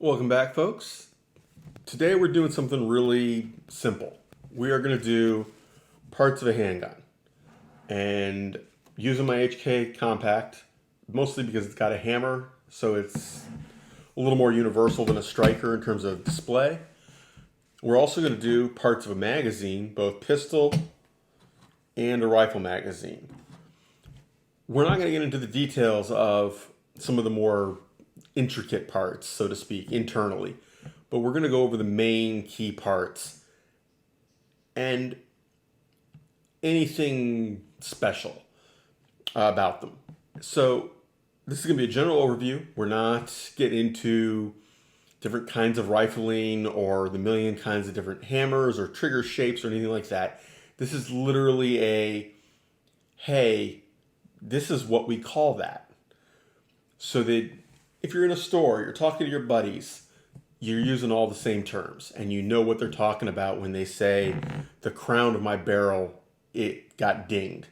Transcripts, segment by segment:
Welcome back, folks. Today we're doing something really simple. We are going to do parts of a handgun. And using my HK compact, mostly because it's got a hammer, so it's a little more universal than a striker in terms of display. We're also going to do parts of a magazine, both pistol and a rifle magazine. We're not going to get into the details of some of the more intricate parts, so to speak, internally. But we're going to go over the main key parts and anything special about them. So this is going to be a general overview. We're not getting into different kinds of rifling or the million kinds of different hammers or trigger shapes or anything like that. This is literally hey, this is what we call that. So that if you're in a store, you're talking to your buddies, you're using all the same terms and you know what they're talking about when they say the crown of my barrel, it got dinged.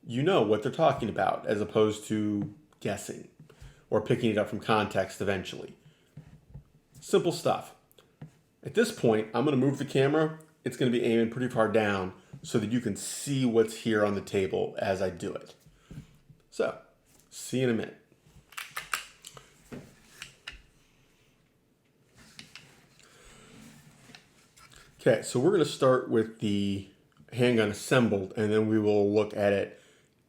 You know what they're talking about as opposed to guessing or picking it up from context eventually. Simple stuff. At this point, I'm going to move the camera. It's going to be aiming pretty far down so that you can see what's here on the table as I do it. So, see you in a minute. Okay, so we're going to start with the handgun assembled, and then we will look at it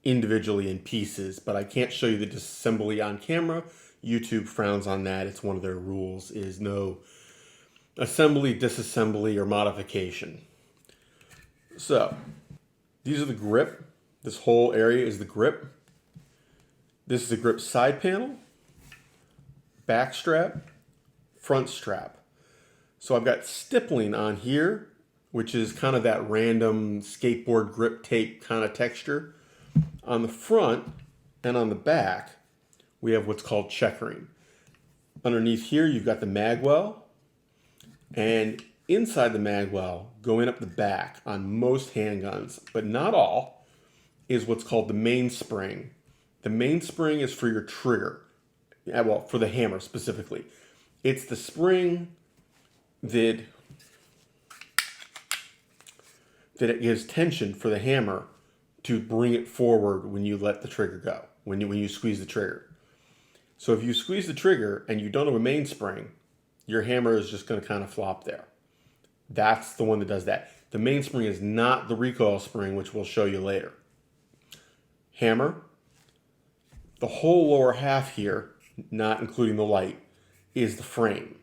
individually in pieces. But I can't show you the disassembly on camera. YouTube frowns on that. It's one of their rules, is no assembly, disassembly, or modification. So, these are the grip. This whole area is the grip. This is the grip side panel, back strap, front strap. So I've got stippling on here, which is kind of that random skateboard grip tape kind of texture. On the front and on the back, we have what's called checkering. Underneath here, you've got the magwell. And inside the magwell, going up the back on most handguns, but not all, is what's called the mainspring. The mainspring is for your trigger. Well, for the hammer specifically. It's the spring that it gives tension for the hammer to bring it forward when you let the trigger go, when you squeeze the trigger. So if you squeeze the trigger and you don't have a mainspring, your hammer is just going to kind of flop there. That's the one that does that. The mainspring is not the recoil spring, which we'll show you later. Hammer. The whole lower half here, not including the light, is the frame.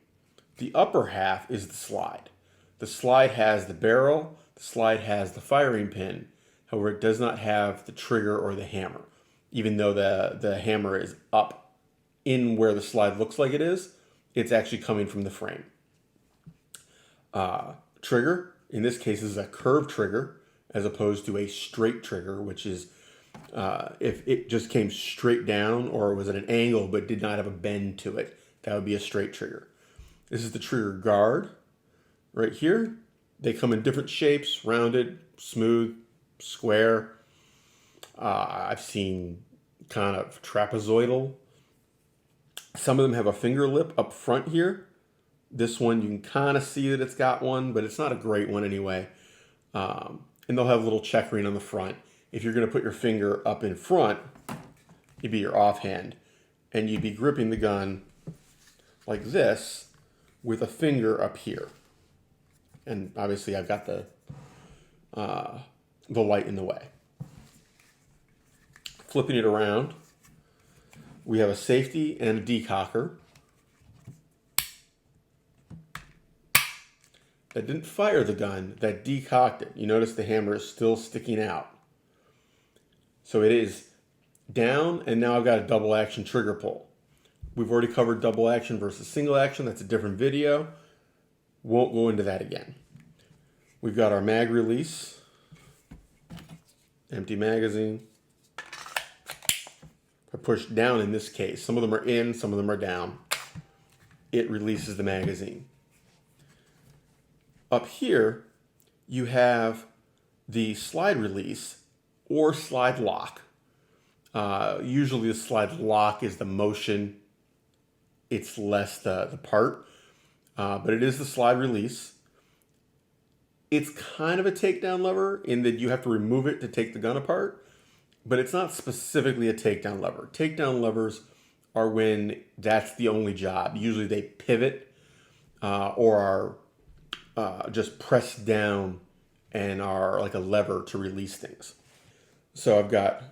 The upper half is the slide. The slide has the barrel, the slide has the firing pin. However, it does not have the trigger or the hammer, even though the hammer is up in where the slide looks like it is. It's actually coming from the frame. Trigger, in this case, is a curved trigger as opposed to a straight trigger, which is if it just came straight down or was at an angle but did not have a bend to it, that would be a straight trigger. This is the trigger guard right here. They come in different shapes, rounded, smooth, square. I've seen kind of trapezoidal. Some of them have a finger lip up front here. This one, you can kind of see that it's got one, but it's not a great one anyway. And they'll have a little checkering on the front. If you're going to put your finger up in front, it'd be your offhand. And you'd be gripping the gun like this with a finger up here. And obviously I've got the light in the way. Flipping it around, we have a safety and a decocker. That didn't fire the gun, that decocked it. You notice the hammer is still sticking out. So it is down, and now I've got a double action trigger pull. We've already covered double action versus single action. That's a different video. Won't go into that again. We've got our mag release. Empty magazine. If I push down in this case, some of them are in, some of them are down. It releases the magazine. Up here, you have the slide release or slide lock. Usually the slide lock is the motion it's less the part, but it is the slide release. It's kind of a takedown lever in that you have to remove it to take the gun apart, but it's not specifically a takedown lever. Takedown levers are when that's the only job. Usually they pivot or are just pressed down and are like a lever to release things. So I've got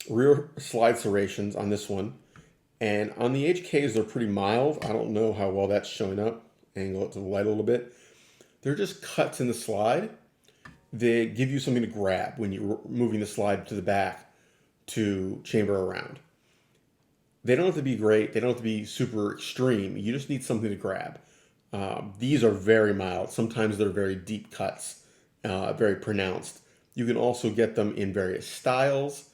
rear slide serrations on this one. And on the HKs, they're pretty mild. I don't know how well that's showing up. Angle it to the light a little bit. They're just cuts in the slide. They give you something to grab when you're moving the slide to the back to chamber around. They don't have to be great. They don't have to be super extreme. You just need something to grab. These are very mild. Sometimes they're very deep cuts, very pronounced. You can also get them in various styles.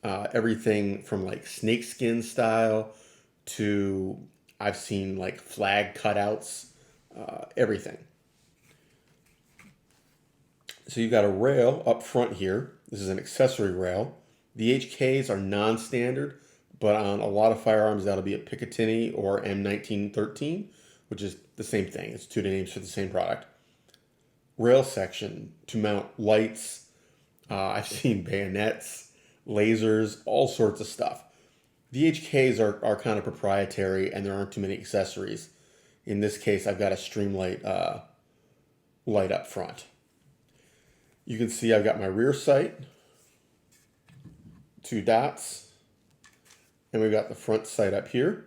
Everything from like snakeskin style to I've seen like flag cutouts, everything. So you've got a rail up front here. This is an accessory rail. The HKs are non-standard, but on a lot of firearms that'll be a Picatinny or M1913, which is the same thing. It's two names for the same product. Rail section to mount lights. I've seen bayonets, lasers, all sorts of stuff. The HKs are kind of proprietary and there aren't too many accessories. In this case, I've got a Streamlight light up front. You can see I've got my rear sight, 2 dots, and we've got the front sight up here.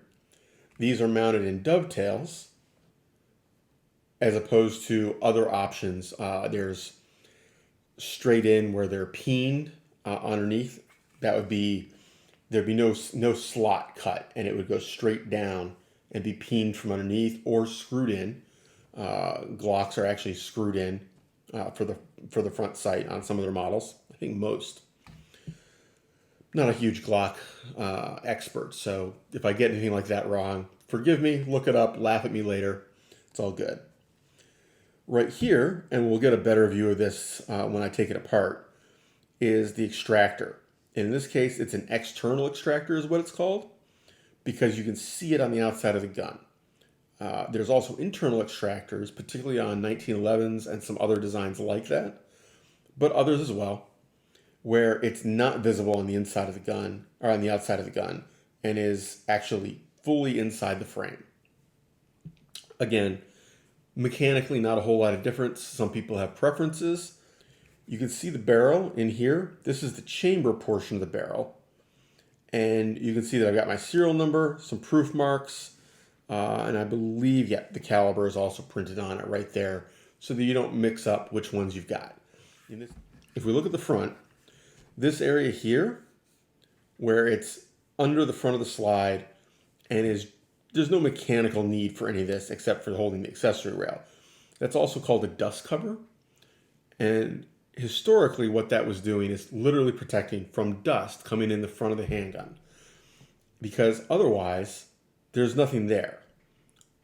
These are mounted in dovetails as opposed to other options. There's straight in where they're peened underneath. There'd be no slot cut, and it would go straight down and be peened from underneath or screwed in. Glocks are actually screwed in for the front sight on some of their models. I think most. Not a huge Glock expert, so if I get anything like that wrong, forgive me, look it up, laugh at me later. It's all good. Right here, and we'll get a better view of this when I take it apart, is the extractor. In this case, it's an external extractor is what it's called, because you can see it on the outside of the gun. There's also internal extractors, particularly on 1911s and some other designs like that, but others as well, where it's not visible on the inside of the gun, or on the outside of the gun, and is actually fully inside the frame. Again, mechanically not a whole lot of difference. Some people have preferences. You can see the barrel in here. This is the chamber portion of the barrel. And you can see that I've got my serial number, some proof marks, and I believe, yeah, the caliber is also printed on it right there so that you don't mix up which ones you've got. If we look at the front, this area here, where it's under the front of the slide and there's no mechanical need for any of this except for holding the accessory rail. That's also called a dust cover. And historically what that was doing is literally protecting from dust coming in the front of the handgun. Because otherwise, there's nothing there.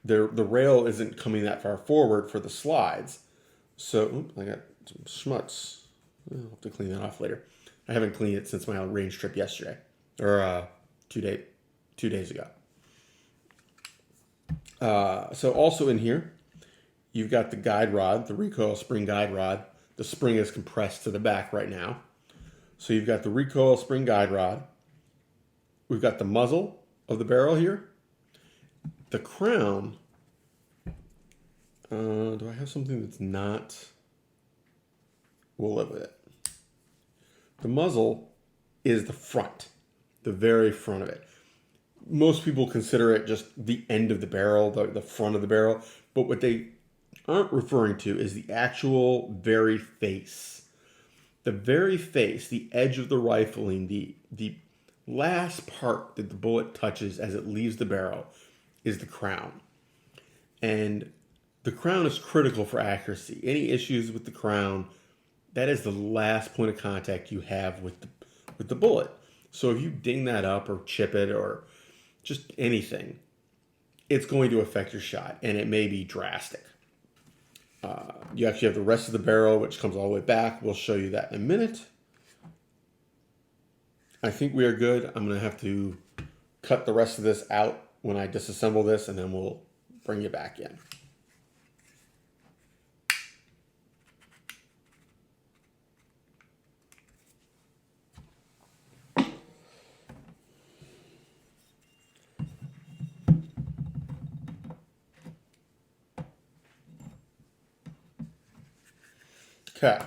The rail isn't coming that far forward for the slides. So, I got some schmutz. I'll have to clean that off later. I haven't cleaned it since my range trip yesterday. Or 2 days ago. So also in here, you've got the guide rod, the recoil spring guide rod. The spring is compressed to the back right now. So you've got the recoil spring guide rod. We've got the muzzle of the barrel here. The crown. Do I have something that's not? We'll live with it. The muzzle is the front, the very front of it. Most people consider it just the end of the barrel, the front of the barrel. But what they aren't referring to is the actual very face. The very face, the edge of the rifling, the last part that the bullet touches as it leaves the barrel is the crown. And the crown is critical for accuracy. Any issues with the crown, that is the last point of contact you have with the bullet. So if you ding that up or chip it or just anything, it's going to affect your shot, and it may be drastic. You actually have the rest of the barrel, which comes all the way back. We'll show you that in a minute. I think we are good. I'm going to have to cut the rest of this out when I disassemble this, and then we'll bring you back in. Okay.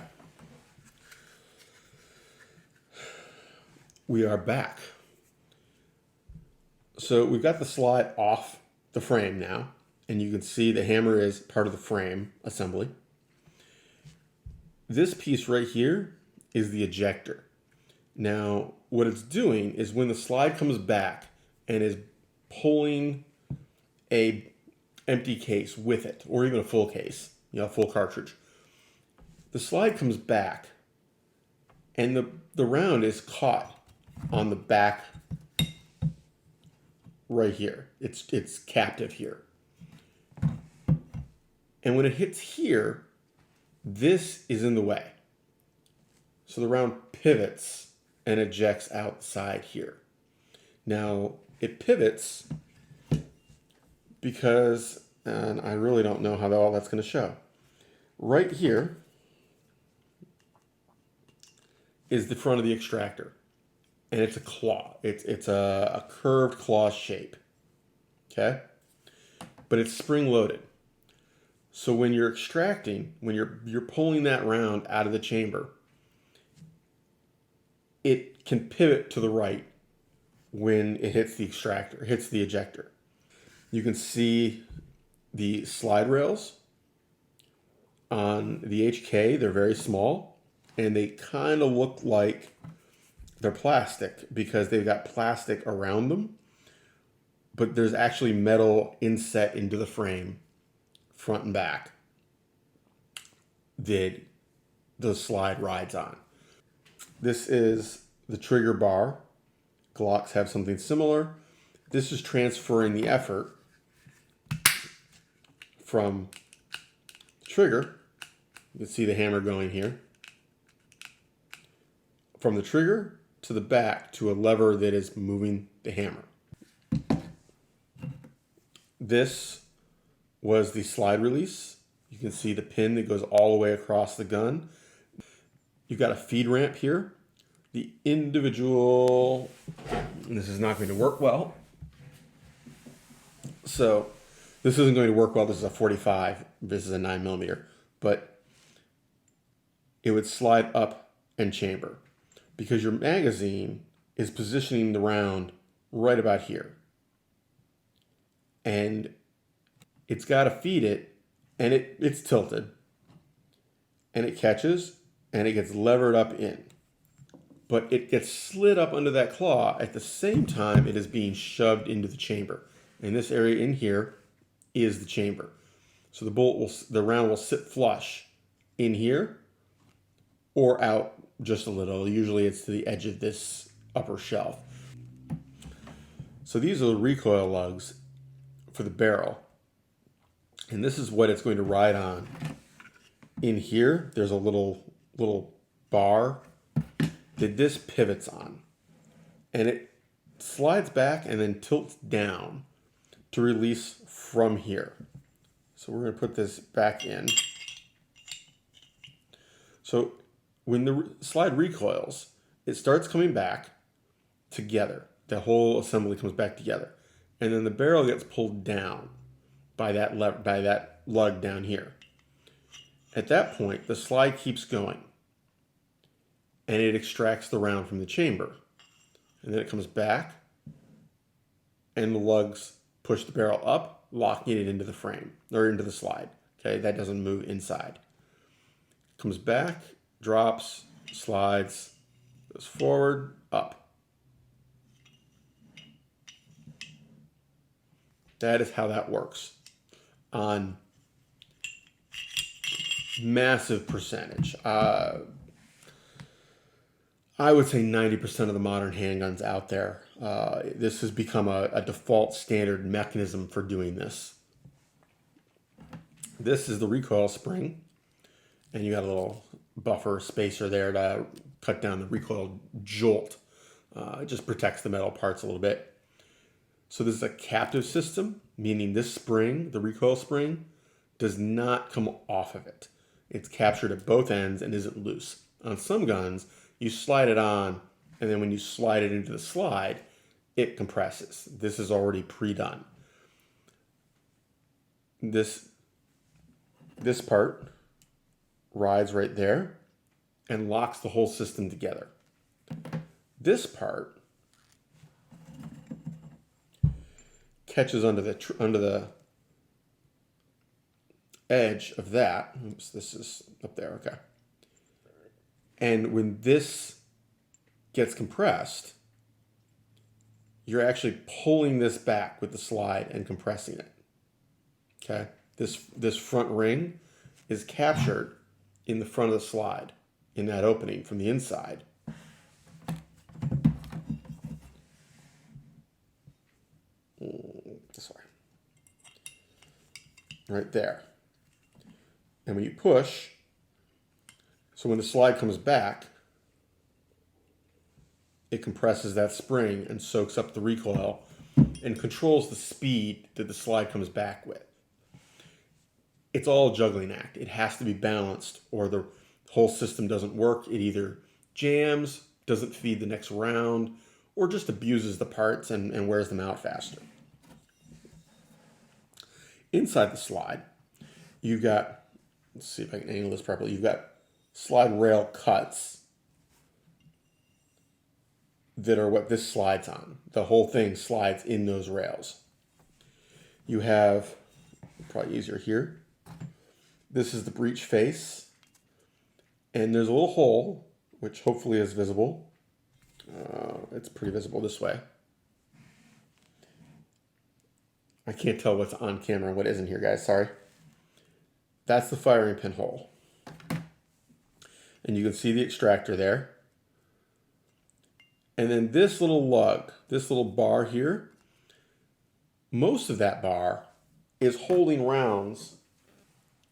We are back. So we've got the slide off the frame now, and you can see the hammer is part of the frame assembly. This piece right here is the ejector. Now, what it's doing is when the slide comes back and is pulling a empty case with it, or even a full case, a full cartridge, the slide comes back and the round is caught on the back right here. It's captive here. And when it hits here, this is in the way. So the round pivots and ejects outside here. Now, it pivots because, and I really don't know how all that's going to show. Right here is the front of the extractor. And it's a claw. It's a curved claw shape. Okay? But it's spring loaded. So when you're extracting, when you're pulling that round out of the chamber, it can pivot to the right when it hits the extractor, hits the ejector. You can see the slide rails on the HK. They're very small, and they kind of look like they're plastic because they've got plastic around them, but there's actually metal inset into the frame, front and back, that the slide rides on. This is the trigger bar. Glocks have something similar. This is transferring the effort from the trigger. You can see the hammer going here. From the trigger to the back to a lever that is moving the hammer. This was the slide release. You can see the pin that goes all the way across the gun. You've got a feed ramp here. The individual, this is not going to work well. So this isn't going to work well. This is a 45. This is a 9mm, but it would slide up and chamber because your magazine is positioning the round right about here. And it's got to feed it, and it's tilted, and it catches, and it gets levered up in. But it gets slid up under that claw at the same time it is being shoved into the chamber. And this area in here is the chamber. So the round will sit flush in here or out just a little. Usually it's to the edge of this upper shelf. So these are the recoil lugs for the barrel. And this is what it's going to ride on. In here, there's a little bar that this pivots on. And it slides back and then tilts down to release from here. So we're going to put this back in. So when the slide recoils, it starts coming back together. The whole assembly comes back together. And then the barrel gets pulled down by that lug down here. At that point, the slide keeps going. And it extracts the round from the chamber. And then it comes back, and the lugs push the barrel up, locking it into the frame, or into the slide. Okay, that doesn't move inside. Comes back, drops, slides, goes forward, up. That is how that works on massive percentage. I would say 90% of the modern handguns out there, this has become a default standard mechanism for doing this. This is the recoil spring, and you got a little buffer spacer there to cut down the recoil jolt. It just protects the metal parts a little bit. So this is a captive system, meaning this spring, the recoil spring, does not come off of it. It's captured at both ends and isn't loose. On some guns, you slide it on, and then when you slide it into the slide, it compresses. This is already pre-done. This part rides right there and locks the whole system together. This part catches under the edge of that. Oops, this is up there, okay. And when this gets compressed, you're actually pulling this back with the slide and compressing it. Okay, this front ring is captured in the front of the slide, in that opening from the inside. This way. Right there. And when you push, so when the slide comes back, it compresses that spring and soaks up the recoil and controls the speed that the slide comes back with. It's all a juggling act. It has to be balanced or the whole system doesn't work. It either jams, doesn't feed the next round, or just abuses the parts and wears them out faster. Inside the slide, you've got, let's see if I can angle this properly, you've got slide rail cuts that are what this slides on. The whole thing slides in those rails. You have, probably easier here, this is the breech face, and there's a little hole, which hopefully is visible. It's pretty visible this way. I can't tell what's on camera and what isn't here, guys, sorry. That's the firing pin hole. And you can see the extractor there. And then this little lug, this little bar here, most of that bar is holding rounds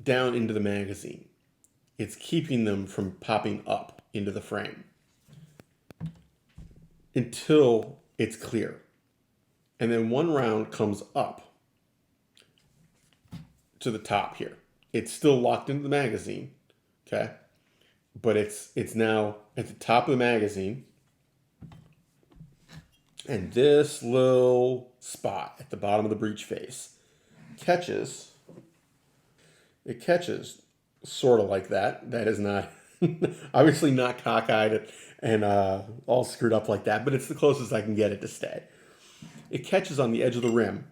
down into the magazine. It's keeping them from popping up into the frame until it's clear. And then one round comes up to the top here. It's still locked into the magazine, okay? But it's now at the top of the magazine. And this little spot at the bottom of the breech face catches sort of like that. That is not, obviously not cockeyed and all screwed up like that, but it's the closest I can get it to stay. It catches on the edge of the rim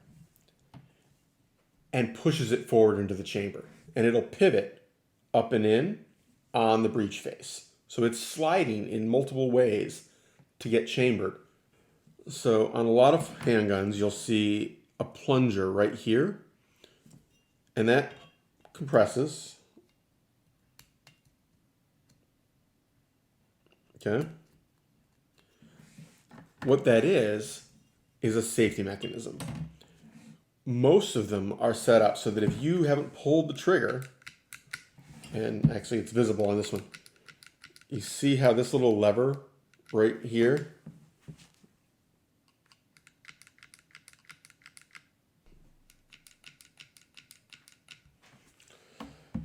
and pushes it forward into the chamber. And it'll pivot up and in on the breech face. So it's sliding in multiple ways to get chambered. So on a lot of handguns, you'll see a plunger right here, and that compresses. Okay. What that is a safety mechanism. Most of them are set up so that if you haven't pulled the trigger, and actually it's visible on this one, you see how this little lever right here,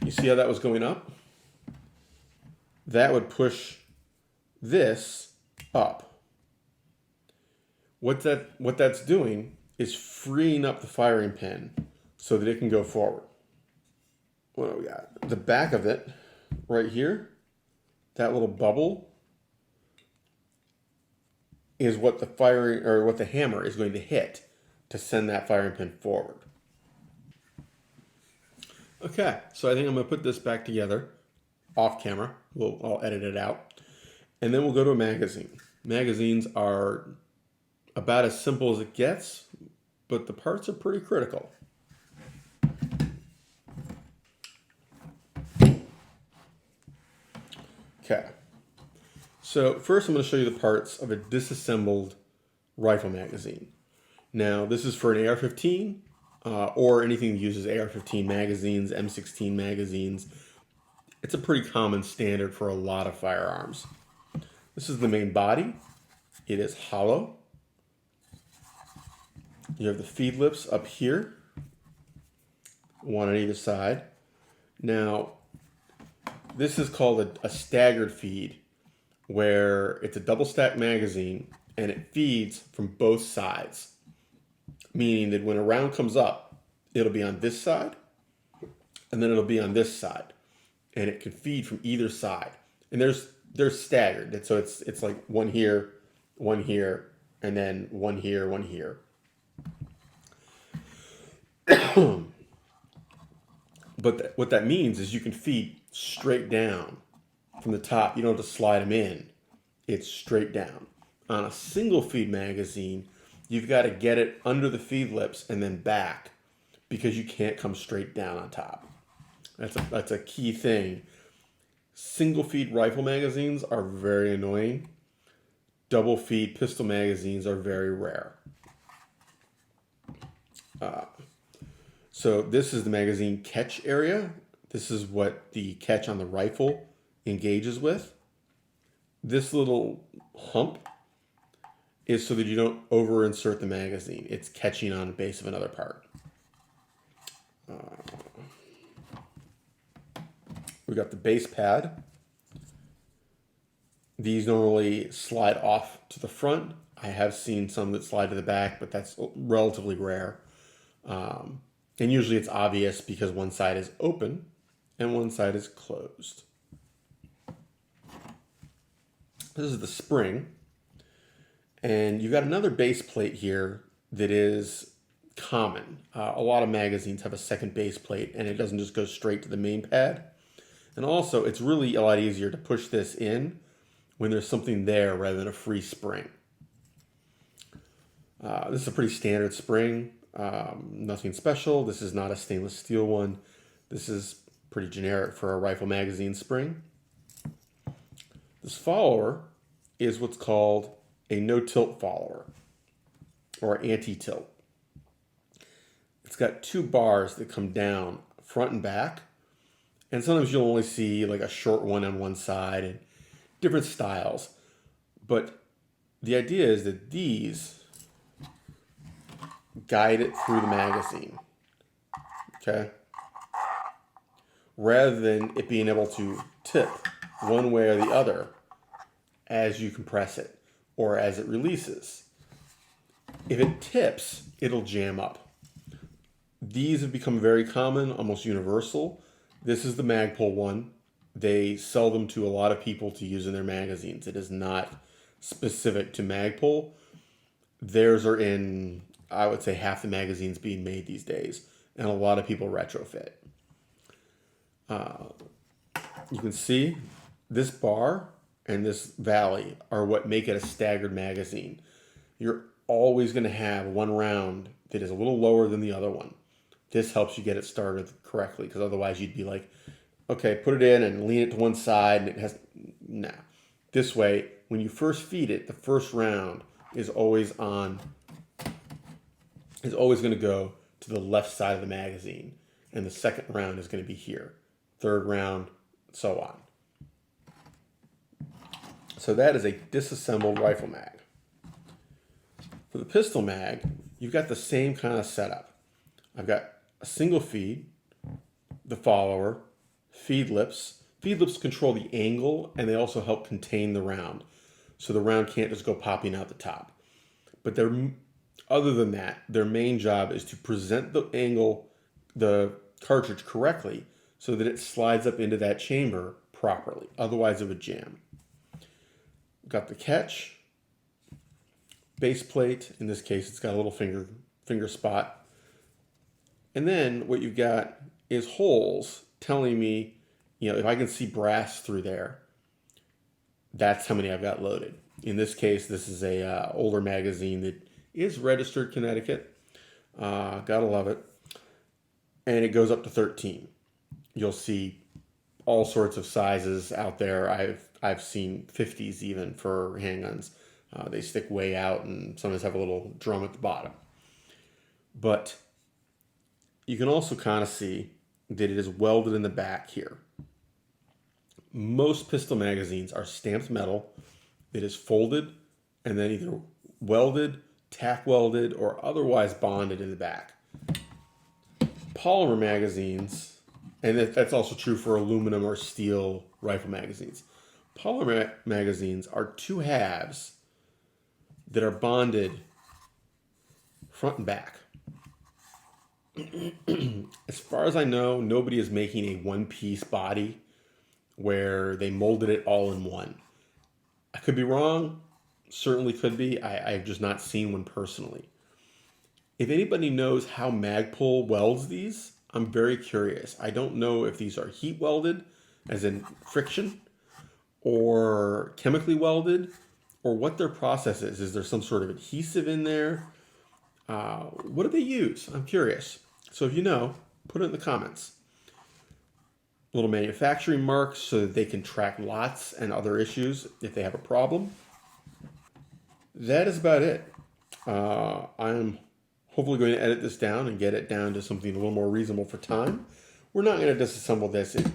you see how that was going up? That would push this up. What that's doing is freeing up the firing pin so that it can go forward. What do we got? The back of it, right here, that little bubble is what the hammer is going to hit to send that firing pin forward. Okay, so I think I'm going to put this back together off camera. I'll edit it out. And then we'll go to a magazine. Magazines are about as simple as it gets, but the parts are pretty critical. Okay, so first I'm going to show you the parts of a disassembled rifle magazine. Now this is for an AR-15 or anything that uses AR-15 magazines, M16 magazines. It's a pretty common standard for a lot of firearms. This is the main body. It is hollow. You have the feed lips up here, one on either side. Now, this is called a staggered feed, where it's a double stack magazine and it feeds from both sides. Meaning that when a round comes up, it'll be on this side, and then it'll be on this side. And it can feed from either side. And they're staggered. And so it's like one here, and then one here, one here. But what that means is you can feed straight down from the top. You don't have to slide them in. It's straight down. On a single feed magazine, you've got to get it under the feed lips and then back, because you can't come straight down on top. That's a key thing. Single feed rifle magazines are very annoying. Double feed pistol magazines are very rare. So this is the magazine catch area. This is what the catch on the rifle engages with. This little hump is so that you don't over insert the magazine. It's catching on the base of another part. We got the base pad. These normally slide off to the front. I have seen some that slide to the back, but that's relatively rare. And usually it's obvious because one side is open and one side is closed. This is the spring. And you've got another base plate here that is common. A lot of magazines have a second base plate, and it doesn't just go straight to the main pad. And also, it's really a lot easier to push this in when there's something there rather than a free spring. This is a pretty standard spring. Nothing special. This is not a stainless steel one. This is pretty generic for a rifle magazine spring. This follower is what's called a no-tilt follower, or anti-tilt. It's got two bars that come down front and back, and sometimes you'll only see like a short one on one side and different styles. But the idea is that these guide it through the magazine, okay? Rather than it being able to tip one way or the other as you compress it or as it releases. If it tips, it'll jam up. These have become very common, almost universal. This is the Magpul one. They sell them to a lot of people to use in their magazines. It is not specific to Magpul. Theirs are in, I would say, half the magazines being made these days, and a lot of people retrofit. You can see this bar and this valley are what make it a staggered magazine. You're always going to have one round that is a little lower than the other one. This helps you get it started correctly, because otherwise you'd be like, okay, put it in and lean it to one side, and it has, nah. This way, when you first feed it, the first round is always going to go to the left side of the magazine, and the second round is going to be here. Third round, so on. So that is a disassembled rifle mag. For the pistol mag, you've got the same kind of setup. I've got a single feed, the follower, feed lips. Feed lips control the angle, and they also help contain the round, so the round can't just go popping out the top. But other than that, their main job is to present the cartridge correctly so that it slides up into that chamber properly. Otherwise, it would jam. Got the catch, base plate. In this case, it's got a little finger spot. And then what you've got is holes telling me, if I can see brass through there, that's how many I've got loaded. In this case, this is a older magazine that is registered Connecticut. Gotta love it. And it goes up to 13. You'll see all sorts of sizes out there. I've seen 50s even for handguns. They stick way out and sometimes have a little drum at the bottom. But you can also kind of see that it is welded in the back here. Most pistol magazines are stamped metal that is folded and then either welded tack welded, or otherwise bonded in the back. Polymer magazines, and that's also true for aluminum or steel rifle magazines. Polymer magazines are two halves that are bonded front and back. As far as I know, nobody is making a one-piece body where they molded it all in one. I could be wrong, certainly could be. I've just not seen one personally. If anybody knows how Magpul welds these, I'm very curious. I don't know if these are heat welded, as in friction, or chemically welded, or what their process is. Is there some sort of adhesive in there? What do they use? I'm curious. So if you know, put it in the comments. Little manufacturing marks so that they can track lots and other issues if they have a problem. That is about it. I'm hopefully going to edit this down and get it down to something a little more reasonable for time. We're not going to disassemble this. It's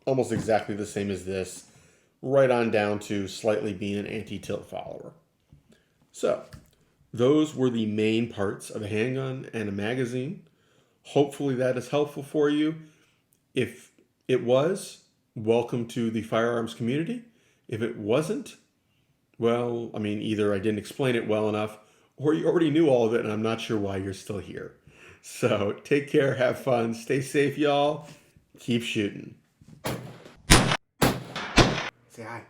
almost exactly the same as this, right on down to slightly being an anti-tilt follower. So those were the main parts of a handgun and a magazine. Hopefully that is helpful for you. If it was, welcome to the firearms community. If it wasn't, well, I mean, either I didn't explain it well enough or you already knew all of it and I'm not sure why you're still here. So take care, have fun, stay safe, y'all. Keep shooting. Say hi.